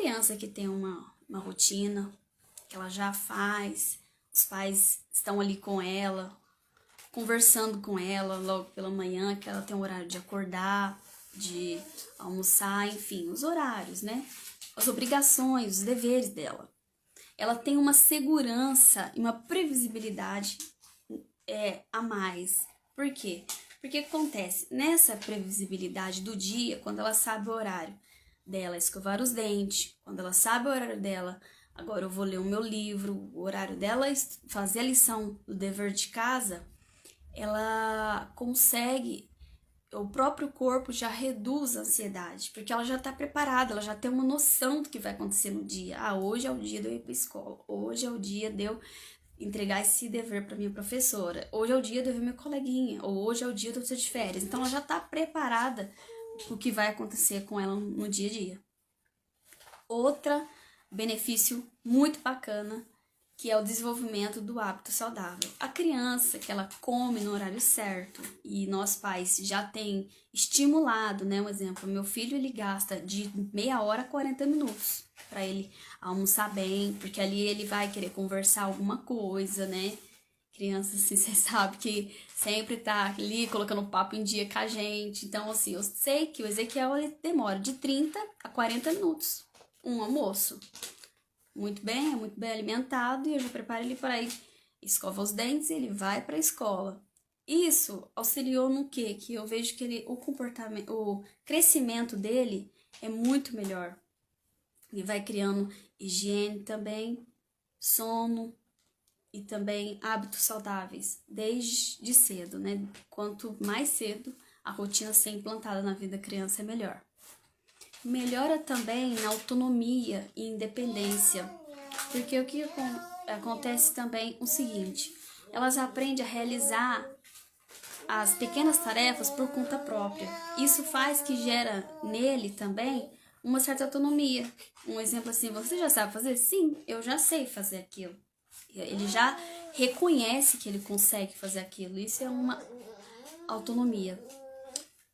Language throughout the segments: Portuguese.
criança que tem uma rotina, que ela já faz, os pais estão ali com ela, conversando com ela logo pela manhã, que ela tem um horário de acordar, de almoçar, enfim, os horários, né? As obrigações, os deveres dela. Ela tem uma segurança e uma previsibilidade a mais. Por quê? Porque acontece nessa previsibilidade do dia, quando ela sabe o horário dela escovar os dentes, quando ela sabe o horário dela, agora eu vou ler o meu livro, o horário dela fazer a lição do dever de casa, ela consegue, o próprio corpo já reduz a ansiedade, porque ela já está preparada, ela já tem uma noção do que vai acontecer no dia. Ah, hoje é o dia de eu ir para a escola, hoje é o dia de eu entregar esse dever para minha professora, hoje é o dia de eu ver minha coleguinha, ou hoje é o dia de eu ter de férias. Então ela já está preparada para o que vai acontecer com ela no dia a dia. Outro benefício muito bacana, que é o desenvolvimento do hábito saudável. A criança que ela come no horário certo, e nós pais já tem estimulado, né? Um exemplo, meu filho ele gasta de meia hora a 40 minutos para ele almoçar bem, porque ali ele vai querer conversar alguma coisa, né? Criança, assim, você sabe que sempre tá ali colocando papo em dia com a gente. Então, assim, eu sei que o Ezequiel ele demora de 30 a 40 minutos um almoço. Muito bem alimentado, e eu já preparo ele para ir, escova os dentes e ele vai para a escola. Isso auxiliou no quê? Que eu vejo que o comportamento, o crescimento dele é muito melhor. Ele vai criando higiene também, sono e também hábitos saudáveis desde cedo, né? Quanto mais cedo a rotina ser implantada na vida da criança é melhor. Melhora também na autonomia e independência, porque o que acontece também é o seguinte, elas aprendem a realizar as pequenas tarefas por conta própria. Isso faz que gera nele também uma certa autonomia. Um exemplo assim, você já sabe fazer? Sim, eu já sei fazer aquilo. Ele já reconhece que ele consegue fazer aquilo. Isso é uma autonomia.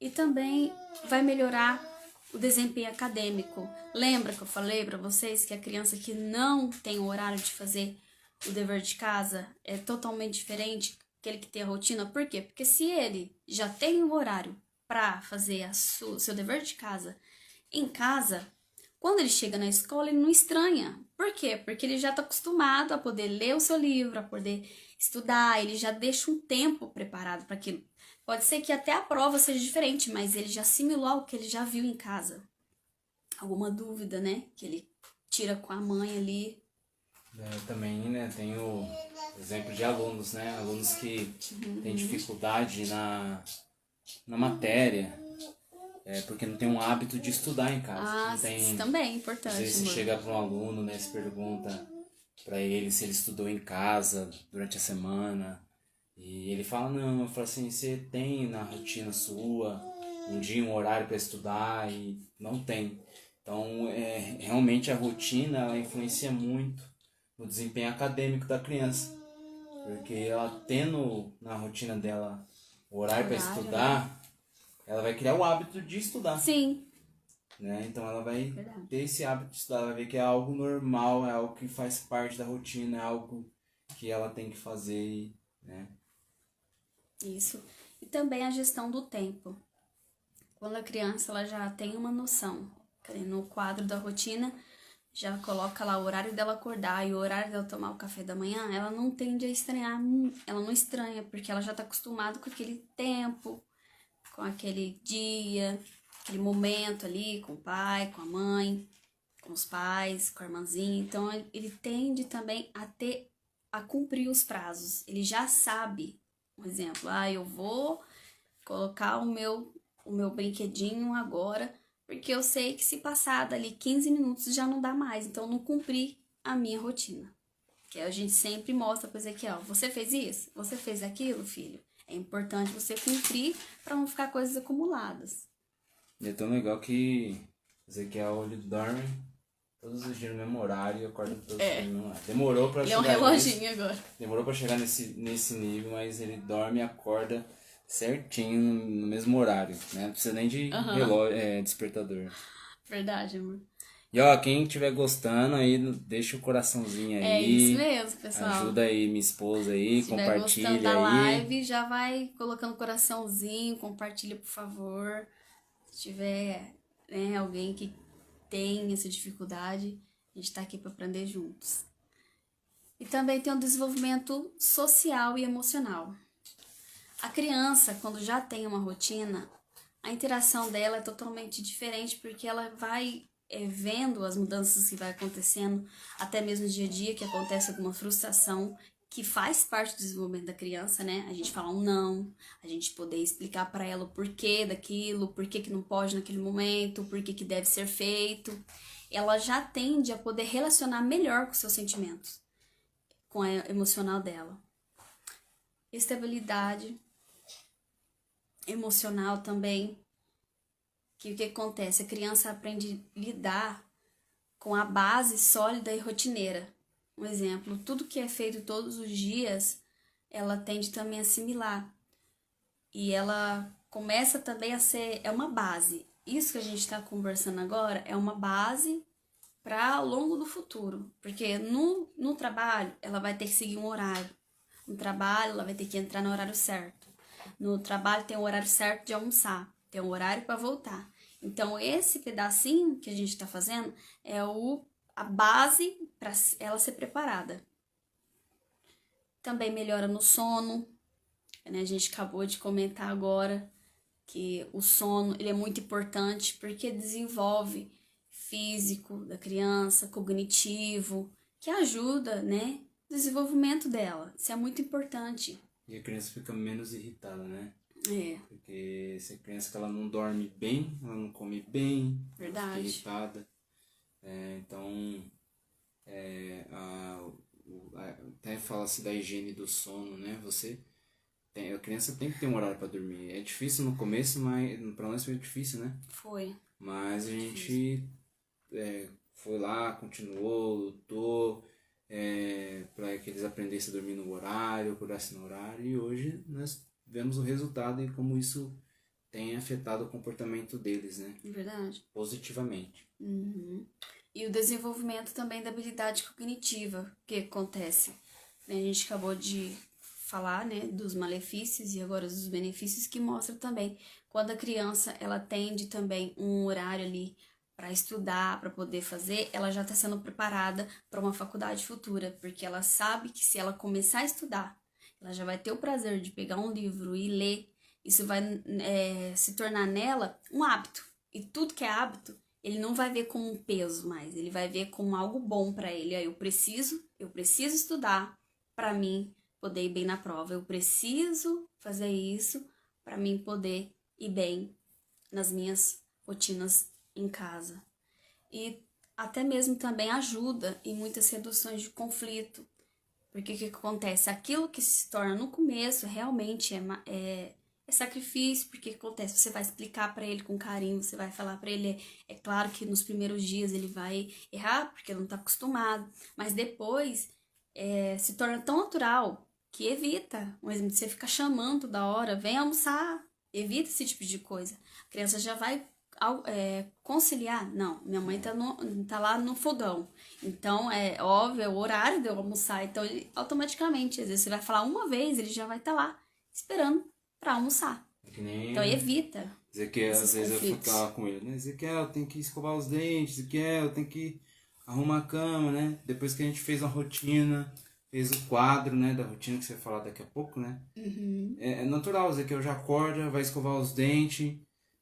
E também vai melhorar o desempenho acadêmico. Lembra que eu falei para vocês que a criança que não tem o horário de fazer o dever de casa é totalmente diferente daquele que tem a rotina? Por quê? Porque se ele já tem um horário para fazer seu dever de casa em casa, quando ele chega na escola ele não estranha. Por quê? Porque ele já está acostumado a poder ler o seu livro, a poder estudar, ele já deixa um tempo preparado para aquilo. Pode ser que até a prova seja diferente, mas ele já assimilou o que ele já viu em casa. Alguma dúvida, né? Que ele tira com a mãe ali. Também, né, tem o exemplo de alunos, né? Alunos que têm dificuldade na matéria, porque não tem um hábito de estudar em casa. Não tem, isso também é importante. Às vezes você chega para um aluno, né, se pergunta para ele se ele estudou em casa durante a semana. E ele fala, não, eu falo assim, você tem na rotina sua um dia, um horário para estudar, e não tem. Então, realmente a rotina ela influencia muito no desempenho acadêmico da criança. Porque ela tendo na rotina dela o horário para estudar, né? Ela vai criar o hábito de estudar. Sim. Né? Então ela vai ter esse hábito de estudar, ela vai ver que é algo normal, é algo que faz parte da rotina, é algo que ela tem que fazer, né? Isso. E também a gestão do tempo. Quando a criança ela já tem uma noção, no quadro da rotina, já coloca lá o horário dela acordar e o horário dela tomar o café da manhã, ela não tende a estranhar, ela não estranha, porque ela já está acostumada com aquele tempo, com aquele dia, aquele momento ali, com o pai, com a mãe, com os pais, com a irmãzinha. Então, ele tende também a cumprir os prazos. Ele já sabe, um exemplo, eu vou colocar o meu brinquedinho agora, porque eu sei que se passar dali 15 minutos já não dá mais, então eu não cumpri a minha rotina. Que a gente sempre mostra para o Ezequiel, você fez isso? Você fez aquilo, filho? É importante você cumprir para não ficar coisas acumuladas. E é tão legal que Ezequiel ele dorme todos os dias no mesmo horário e acorda todos os dias no mesmo horário. Demorou para chegar. Ele é um reloginho agora. Demorou para chegar nesse nível, mas ele dorme e acorda certinho no mesmo horário, né? Não precisa nem de relógio, despertador. Verdade, amor. E ó, quem estiver gostando aí, deixa o coraçãozinho É isso aí. mesmo, pessoal. Ajuda aí minha esposa aí, Se estiver gostando compartilha da aí. live, já vai colocando coraçãozinho, compartilha, por favor. Se tiver, né, alguém que tem essa dificuldade, a gente está aqui para aprender juntos. E também tem o desenvolvimento social e emocional. A criança, quando já tem uma rotina, a interação dela é totalmente diferente, porque ela vai vendo as mudanças que vai acontecendo, até mesmo no dia a dia, que acontece alguma frustração, que faz parte do desenvolvimento da criança, né? A gente falar um não, a gente poder explicar para ela o porquê daquilo, por que não pode naquele momento, por que deve ser feito. Ela já tende a poder relacionar melhor com seus sentimentos, com a emocional dela. Estabilidade emocional também, que o que acontece? A criança aprende a lidar com a base sólida e rotineira. Um exemplo, tudo que é feito todos os dias, ela tende também a assimilar. E ela começa também a ser, é uma base. Isso que a gente está conversando agora é uma base para ao longo do futuro. Porque no trabalho, ela vai ter que seguir um horário. No trabalho, ela vai ter que entrar no horário certo. No trabalho, tem um horário certo de almoçar. Tem um horário para voltar. Então, esse pedacinho que a gente está fazendo é a base para ela ser preparada. Também melhora no sono. Né? A gente acabou de comentar agora que o sono ele é muito importante porque desenvolve físico da criança, cognitivo, que ajuda, né, no desenvolvimento dela. Isso é muito importante. E a criança fica menos irritada, né? É. Porque se a criança que ela não dorme bem, ela não come bem, Verdade. ela fica irritada. Então, até fala-se da higiene do sono, né? A criança tem que ter um horário para dormir. É difícil no começo, mas para nós foi difícil, né? Foi. Mas a gente foi lá, continuou, lutou para que eles aprendessem a dormir no horário, acordassem no horário. E hoje nós vemos o resultado e como isso tem afetado o comportamento deles, né? Verdade. Positivamente. Uhum. E o desenvolvimento também da habilidade cognitiva, que acontece. A gente acabou de falar, né, dos malefícios e agora dos benefícios, que mostra também quando a criança ela tende também um horário ali para estudar, para poder fazer, ela já está sendo preparada para uma faculdade futura, porque ela sabe que se ela começar a estudar, ela já vai ter o prazer de pegar um livro e ler, isso vai se tornar nela um hábito. E tudo que é hábito, ele não vai ver como um peso mais, ele vai ver como algo bom para ele. Eu preciso estudar para mim poder ir bem na prova. Eu preciso fazer isso para mim poder ir bem nas minhas rotinas em casa. E até mesmo também ajuda em muitas reduções de conflito. Porque o que acontece? Aquilo que se torna no começo realmente é sacrifício, porque o que acontece? Você vai explicar para ele com carinho, você vai falar para ele, é claro que nos primeiros dias ele vai errar, porque ele não está acostumado, mas depois se torna tão natural que evita, por exemplo, você ficar chamando toda hora, vem almoçar, evita esse tipo de coisa. A criança já vai conciliar, não, minha mãe tá lá no fogão, então é óbvio, é o horário de eu almoçar, então ele, automaticamente, às vezes você vai falar uma vez, ele já vai estar lá esperando para almoçar. Então evita. Ezequiel, às vezes conflitos. eu ficava com ele, né? Ezequiel, tem que escovar os dentes, Ezequiel, tem que arrumar a cama, né? Depois que a gente fez a rotina, fez o quadro, né, da rotina que você vai falar daqui a pouco, né? Uhum. É natural, o Ezequiel já acorda, vai escovar os dentes,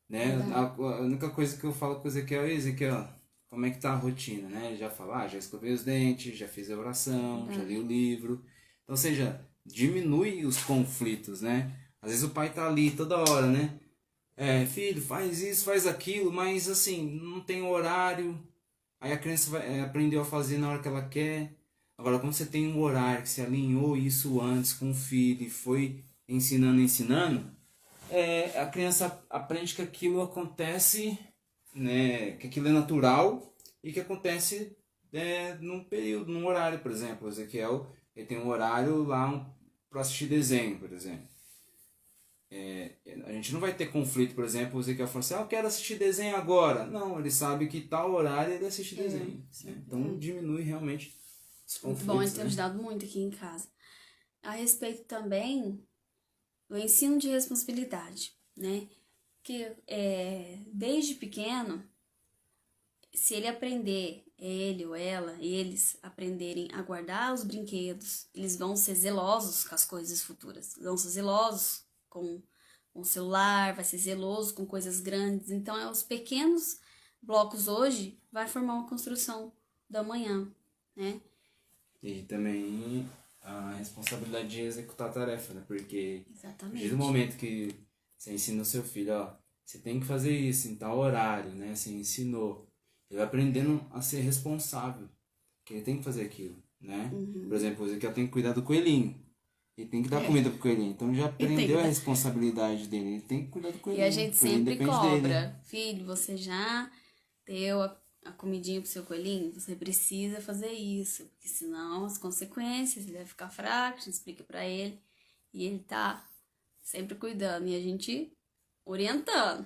né? A única coisa que eu falo com o Ezequiel é, Ezequiel, como é que tá a rotina, né? Ele já fala, já escovei os dentes, já fiz a oração, já li o livro. Então, ou seja, diminui os conflitos, né? Às vezes o pai tá ali toda hora, né? Filho, faz isso, faz aquilo, mas assim, não tem horário. Aí a criança aprendeu a fazer na hora que ela quer. Agora, quando você tem um horário que você alinhou isso antes com o filho e foi ensinando, a criança aprende que aquilo acontece, né? Que aquilo é natural e que acontece num período, num horário, por exemplo. O Ezequiel ele tem um horário lá para assistir desenho, por exemplo. a gente não vai ter conflito, por exemplo, o Ezequiel fala assim, eu quero assistir desenho agora. Não, ele sabe que tal horário ele assiste desenho. Né? Então diminui realmente os conflitos. Muito bom, ele tem ajudado muito aqui em casa. A respeito também do ensino de responsabilidade, né? Que desde pequeno, se ele aprender, ele ou ela, eles aprenderem a guardar os brinquedos, eles vão ser zelosos com as coisas futuras, vão ser zelosos com o celular, vai ser zeloso com coisas grandes. Então, os pequenos blocos hoje vai formar uma construção da manhã, né? E também a responsabilidade de executar a tarefa, né? Porque Exatamente. desde o momento que você ensina o seu filho, ó, você tem que fazer isso em tal horário, né? Você ensinou. Ele vai aprendendo a ser responsável, que ele tem que fazer aquilo, né? Por exemplo, o Ezequiel tem que cuidar do coelhinho. Ele tem que dar comida pro coelhinho. Então ele já aprendeu a responsabilidade dele. Ele tem que cuidar do coelhinho. E a gente sempre cobra. Filho, você já deu a comidinha pro seu coelhinho? Você precisa fazer isso. Porque senão as consequências, ele vai ficar fraco, a gente explica pra ele. E ele tá sempre cuidando. E a gente orientando.